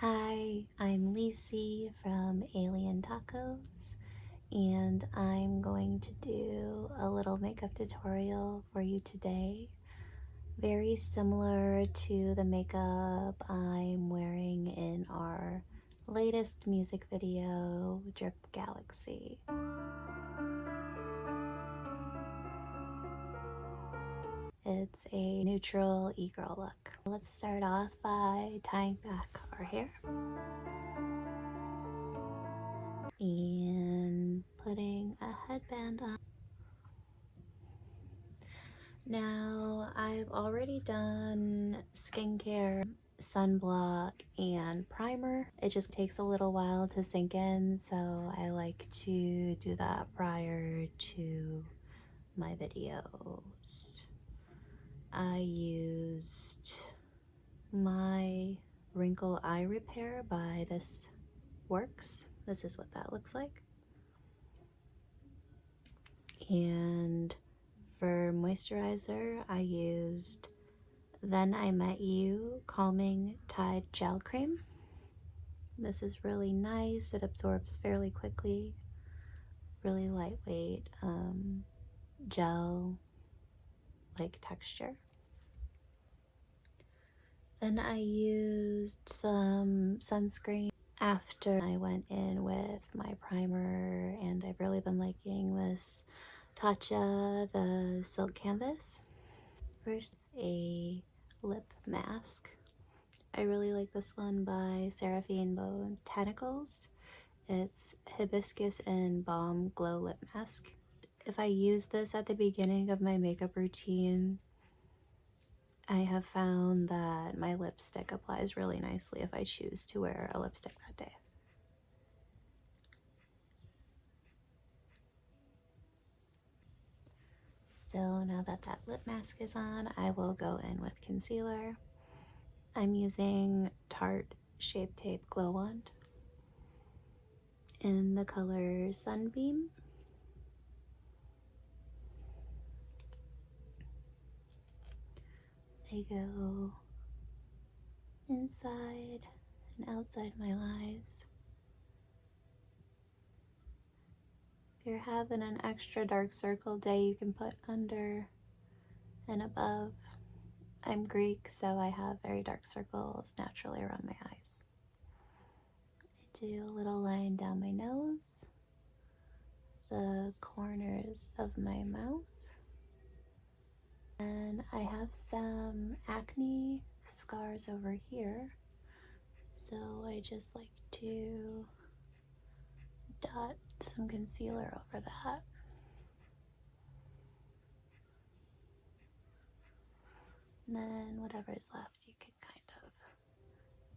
Hi, I'm Lisi from Alien Tacos, and I'm going to do a little makeup tutorial for you today. Very similar to the makeup I'm wearing in our latest music video, Drip Galaxy. It's a neutral e-girl look. Let's start off by tying back our hair and putting a headband on. Now, I've already done skincare, sunblock, and primer. It just takes a little while to sink in, so I like to do that prior to my videos. I used my Wrinkle Eye Repair by This Works. This is what that looks like. And for moisturizer, I used Then I Met You Calming Tide Gel Cream. This is really nice. It absorbs fairly quickly. Really lightweight gel-like texture. Then I used some sunscreen after I went in with my primer, and I've really been liking this Tatcha, the Silk Canvas. First, a lip mask. I really like this one by Seraphine Botanicals. It's Hibiscus and Balm Glow Lip Mask. If I use this at the beginning of my makeup routine, I have found that my lipstick applies really nicely if I choose to wear a lipstick that day. So now that that lip mask is on, I will go in with concealer. I'm using Tarte Shape Tape Glow Wand in the color Sunbeam. I go inside and outside my eyes. If you're having an extra dark circle day, you can put under and above. I'm Greek, so I have very dark circles naturally around my eyes. I do a little line down my nose, the corners of my mouth, and I have some acne scars over here, so I just like to dot some concealer over that. And then whatever's left, you can kind of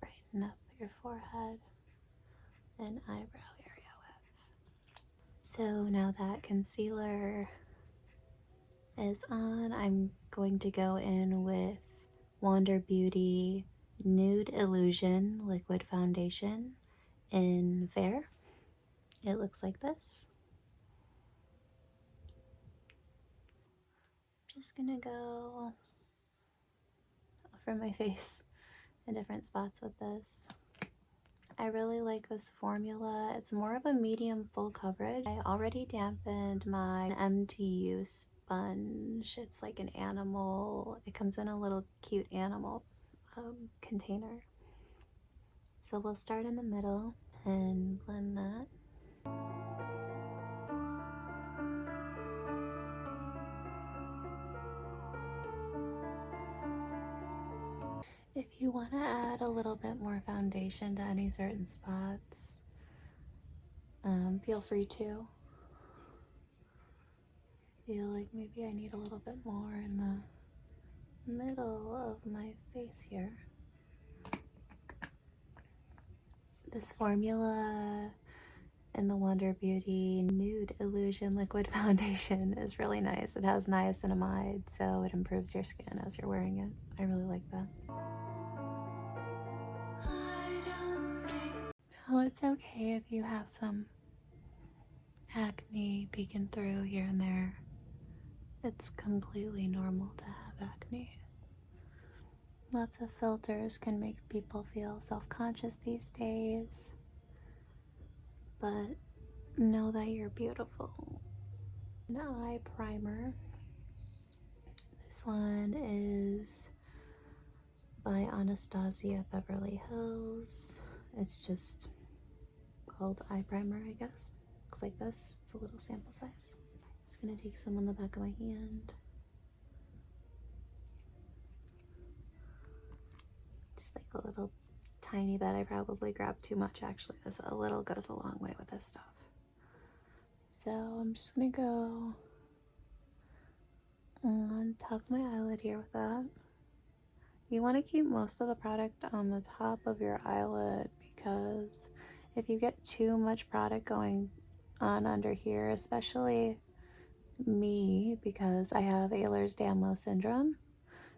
brighten up your forehead and eyebrow area with. So now that concealer is on, I'm going to go in with Wander Beauty Nude Illusion Liquid Foundation in Fair. It looks like this. Just gonna go over my face in different spots with this. I really like this formula. It's more of a medium full coverage. I already dampened my MTU sponge. It's like an animal. It comes in a little cute animal container. So we'll start in the middle and blend that. If you want to add a little bit more foundation to any certain spots, feel free to. I feel like maybe I need a little bit more in the middle of my face here. This formula in the Wonder Beauty Nude Illusion Liquid Foundation is really nice. It has niacinamide, so it improves your skin as you're wearing it. I really like that. Oh, it's okay if you have some acne peeking through here and there. It's completely normal to have acne. Lots of filters can make people feel self-conscious these days, but know that you're beautiful. An eye primer. This one is by Anastasia Beverly Hills. It's just called eye primer, I guess. Looks like this. It's a little sample size. Just gonna take some on the back of my hand. Just like a little tiny bit. I probably grabbed too much actually. This a little goes a long way with this stuff. So I'm just gonna go on top of my eyelid here with that. You want to keep most of the product on the top of your eyelid because if you get too much product going on under here, especially me because I have Ehlers-Danlos syndrome,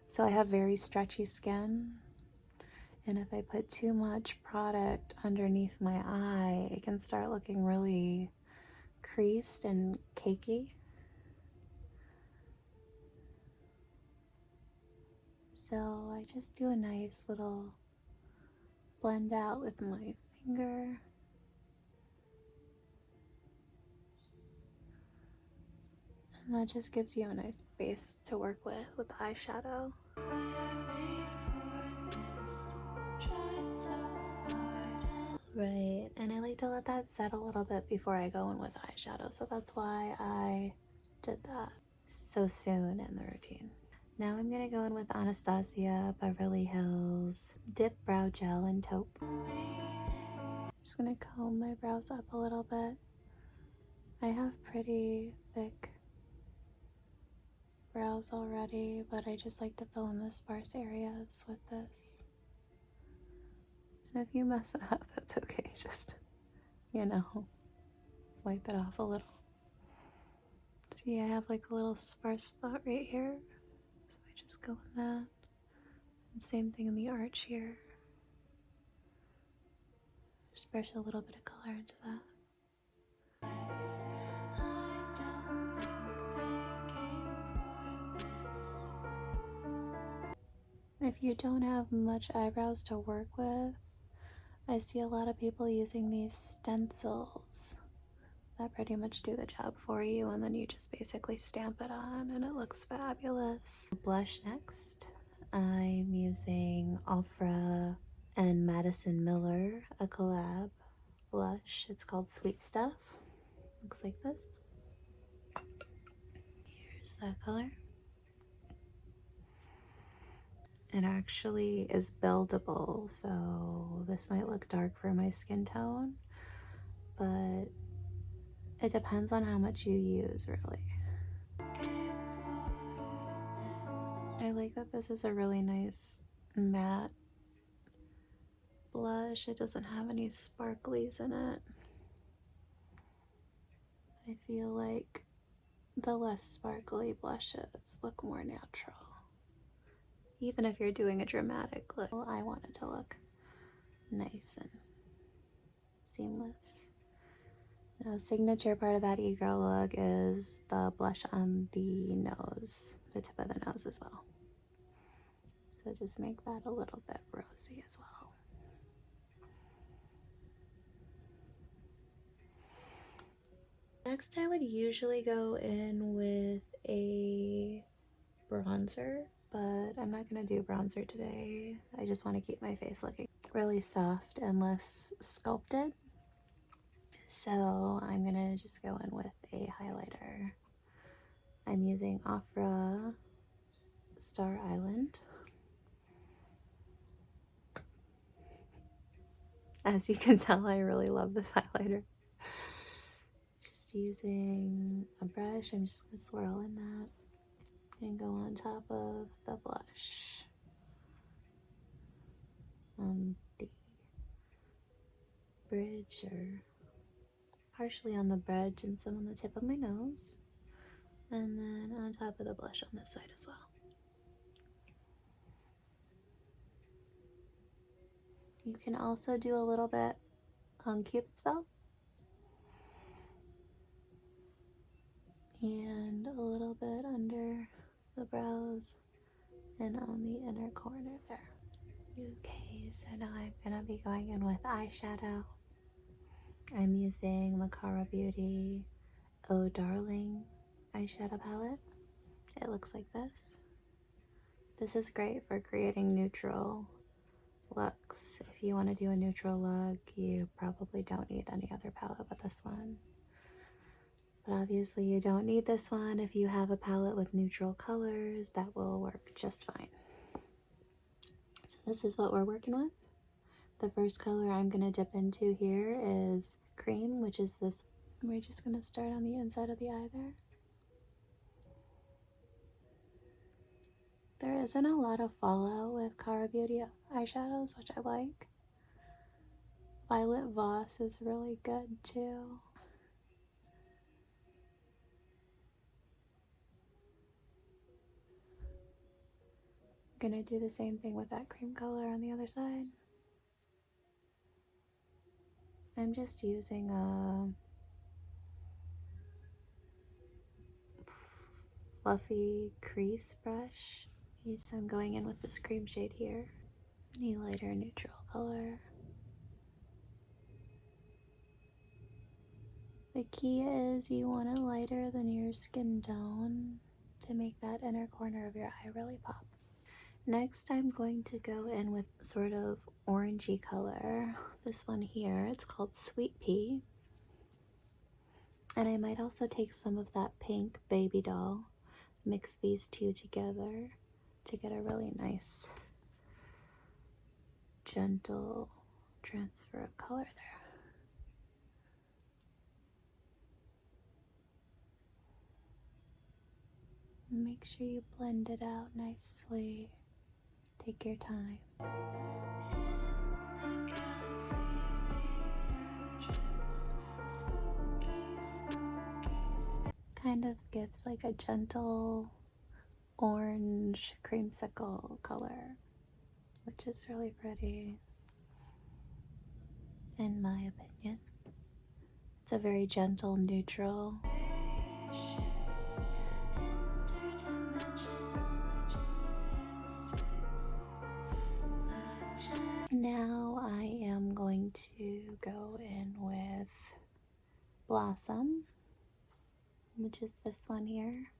so I have very stretchy skin, and if I put too much product underneath my eye, it can start looking really creased and cakey. So I just do a nice little blend out with my finger. And that just gives you a nice base to work with the eyeshadow. Right, and I like to let that set a little bit before I go in with eyeshadow, so that's why I did that so soon in the routine. Now I'm going to go in with Anastasia Beverly Hills Dip Brow Gel in Taupe. Just going to comb my brows up a little bit. I have pretty thick brows already, but I just like to fill in the sparse areas with this. And if you mess it up, that's okay. Just, you know, wipe it off a little. See, I have like a little sparse spot right here. So I just go in that. And same thing in the arch here. Just brush a little bit of color into that. If you don't have much eyebrows to work with, I see a lot of people using these stencils that pretty much do the job for you, and then you just basically stamp it on and it looks fabulous. Blush next. I'm using Ofra and Madison Miller, a collab blush. It's called Sweet Stuff. Looks like this. Here's that color. It actually is buildable, so this might look dark for my skin tone, but it depends on how much you use, really. I like that this is a really nice matte blush. It doesn't have any sparklies in it. I feel like the less sparkly blushes look more natural. Even if you're doing a dramatic look, I want it to look nice and seamless. The signature part of that e-girl look is the blush on the nose, the tip of the nose as well. So just make that a little bit rosy as well. Next, I would usually go in with a bronzer, but I'm not going to do bronzer today. I just want to keep my face looking really soft and less sculpted. So I'm going to just go in with a highlighter. I'm using Ofra Star Island. As you can tell, I really love this highlighter. Just using a brush, I'm just going to swirl in that and go on top of the blush on the bridge, or partially on the bridge and some on the tip of my nose, and then on top of the blush on this side as well. You can also do a little bit on Cupid's bow and a little bit under the brows and on the inner corner there. Okay, so now I'm gonna be going in with eyeshadow. I'm using the Cara Beauty Oh Darling eyeshadow palette. It looks like this. This is great for creating neutral looks. If you want to do a neutral look, you probably don't need any other palette but this one. But obviously you don't need this one if you have a palette with neutral colors. That will work just fine. So this is what we're working with. The first color I'm going to dip into here is Cream, which is this. We're just going to start on the inside of the eye there. There isn't a lot of fallout with Cara Beauty eyeshadows, which I like. Violet Voss is really good too. I'm gonna do the same thing with that cream color on the other side. I'm just using a fluffy crease brush. So I'm going in with this cream shade here. Any lighter neutral color. The key is you want it lighter than your skin tone to make that inner corner of your eye really pop. Next, I'm going to go in with sort of orangey color. This one here, it's called Sweet Pea. And I might also take some of that pink Baby Doll, mix these two together to get a really nice, gentle transfer of color there. Make sure you blend it out nicely. Take your time. Kind of gives like a gentle orange creamsicle color, which is really pretty, in my opinion. It's a very gentle neutral. Now I am going to go in with Blossom, which is this one here.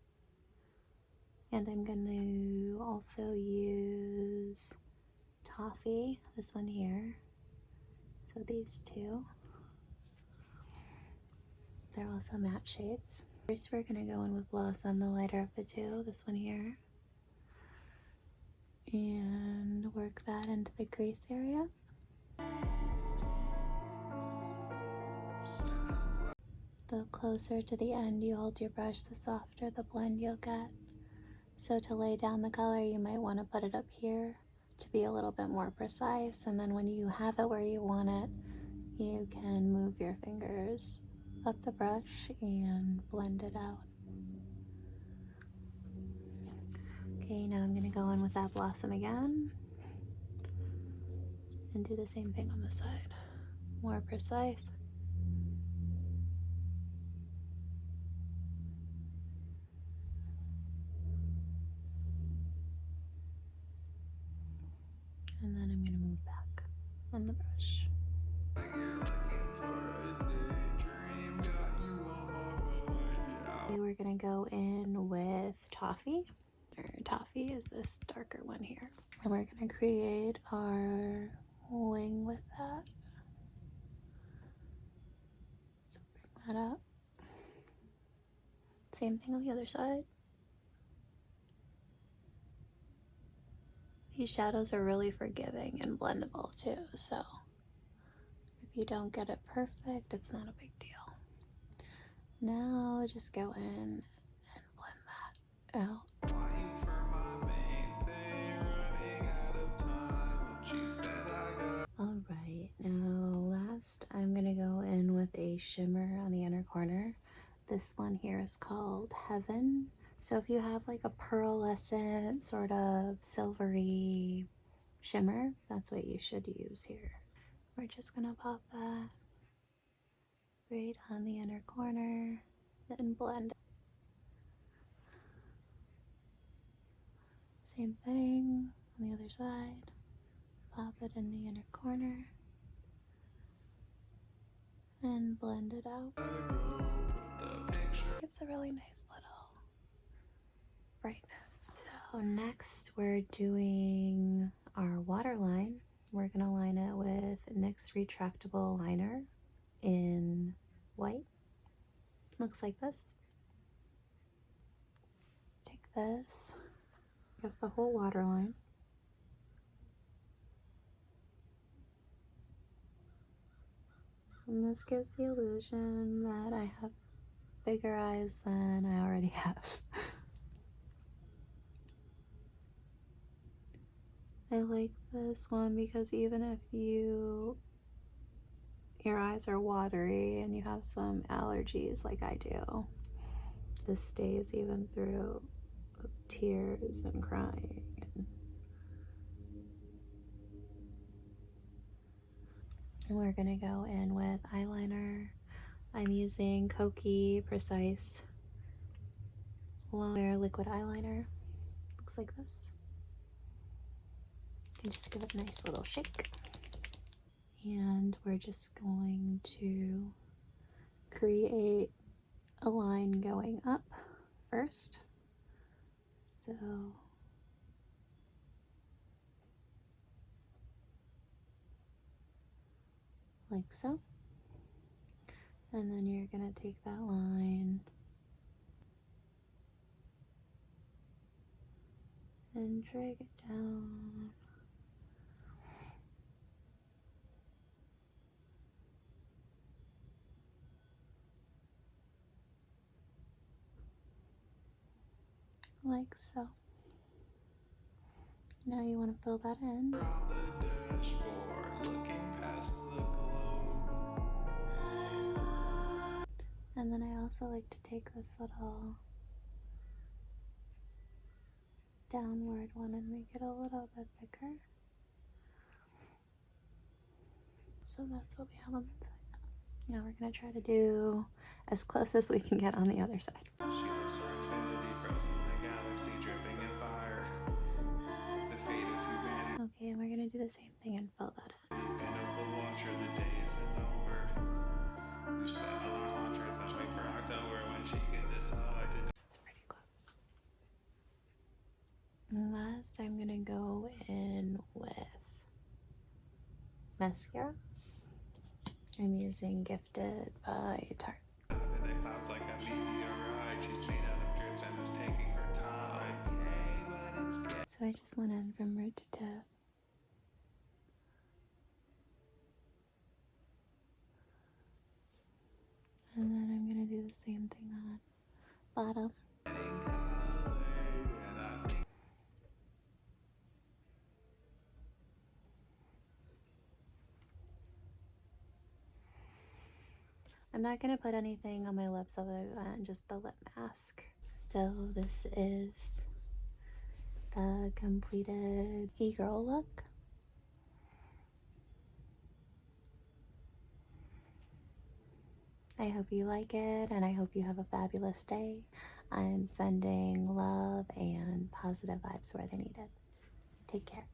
And I'm going to also use Toffee, this one here. So these two. They're also matte shades. First we're going to go in with Blossom, the lighter of the two, this one here. And work that into the crease area. The closer to the end you hold your brush, the softer the blend you'll get. So to lay down the color, you might want to put it up here to be a little bit more precise. And then when you have it where you want it, you can move your fingers up the brush and blend it out. Okay, now I'm going to go in with that Blossom again and do the same thing on the side. More precise. And then I'm going to move back on the brush. We're going to go in with Toffee. Toffee is this darker one here. And we're going to create our wing with that. So bring that up. Same thing on the other side. These shadows are really forgiving and blendable too, so if you don't get it perfect, it's not a big deal. Now just go in and blend that out. Alright, now last I'm going to go in with a shimmer on the inner corner. This one here is called Heaven. So if you have like a pearlescent sort of silvery shimmer, that's what you should use here. We're just going to pop that right on the inner corner and blend it. Same thing on the other side. Pop it in the inner corner and blend it out. Gives a really nice little brightness. So next we're doing our waterline. We're gonna line it with NYX retractable liner in white. Looks like this. Take this, I guess the whole waterline. And this gives the illusion that I have bigger eyes than I already have. I like this one because even if your eyes are watery and you have some allergies like I do, this stays even through tears and crying. And we're gonna go in with eyeliner. I'm using Kokie Precise Long Liquid Eyeliner. Looks like this. You can just give it a nice little shake. And we're just going to create a line going up first. So like so. And then you're gonna take that line and drag it down. Like so. Now you want to fill that in. And then I also like to take this little downward one and make it a little bit thicker. So that's what we have on that side. Now we're going to try to do as close as we can get on the other side. Okay, and we're going to do the same thing and fill that in. It's pretty close. And last, I'm going to go in with mascara. I'm using Gifted by Tarte. So I just went in from root to tip. And then I'm going to do the same thing on bottom. I'm not going to put anything on my lips other than just the lip mask. So this is the completed e-girl look. I hope you like it, and I hope you have a fabulous day. I'm sending love and positive vibes where they need it. Take care.